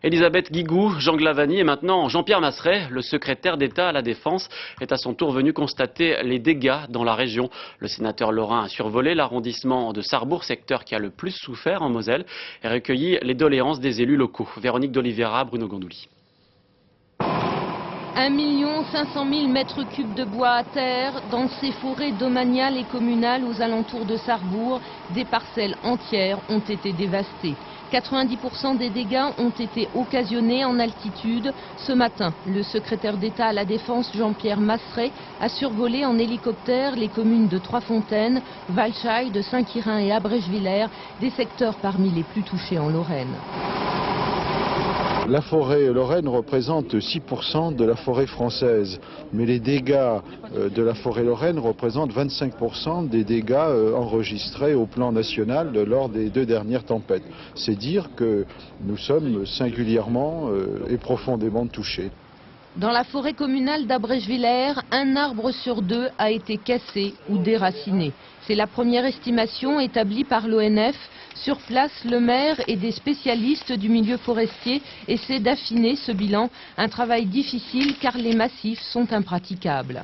Elisabeth Guigou, Jean Glavany et maintenant Jean-Pierre Masseret, le secrétaire d'État à la Défense, est à son tour venu constater les dégâts dans la région. Le sénateur lorrain a survolé l'arrondissement de Sarrebourg, secteur qui a le plus souffert en Moselle, et recueilli les doléances des élus locaux. Véronique d'Oliveira, Bruno Gandouli. 1 500 000 mètres cubes de bois à terre dans ces forêts domaniales et communales aux alentours de Sarrebourg. Des parcelles entières ont été dévastées. 90% des dégâts ont été occasionnés en altitude. Ce matin, le secrétaire d'État à la Défense, Jean-Pierre Masseret, a survolé en hélicoptère les communes de Trois-Fontaines, Valchaille, de Saint-Quirin et Abrèche-Villers, des secteurs parmi les plus touchés en Lorraine. La forêt lorraine représente 6% de la forêt française, mais les dégâts de la forêt lorraine représentent 25% des dégâts enregistrés au plan national lors des 2 dernières tempêtes. C'est dire que nous sommes singulièrement et profondément touchés. Dans la forêt communale d'Abrèche-Villers, 1 arbre sur 2 a été cassé ou déraciné. C'est la première estimation établie par l'ONF. Sur place, le maire et des spécialistes du milieu forestier essaient d'affiner ce bilan. Un travail difficile car les massifs sont impraticables.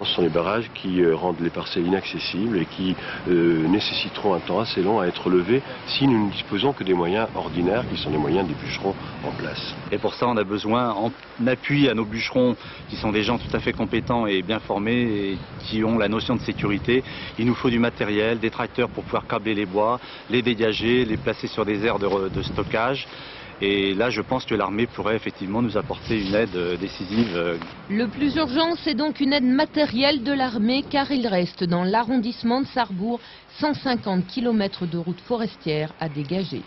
Ce sont les barrages qui rendent les parcelles inaccessibles et qui nécessiteront un temps assez long à être levés si nous ne disposons que des moyens ordinaires qui sont les moyens des bûcherons en place. Et pour ça on a besoin, en appui à nos bûcherons qui sont des gens tout à fait compétents et bien formés et qui ont la notion de sécurité, il nous faut du matériel, des tracteurs pour pouvoir câbler les bois, les dégager, les placer sur des aires de stockage. Et là, je pense que l'armée pourrait effectivement nous apporter une aide décisive. Le plus urgent, c'est donc une aide matérielle de l'armée, car il reste dans l'arrondissement de Sarrebourg 150 km de routes forestières à dégager.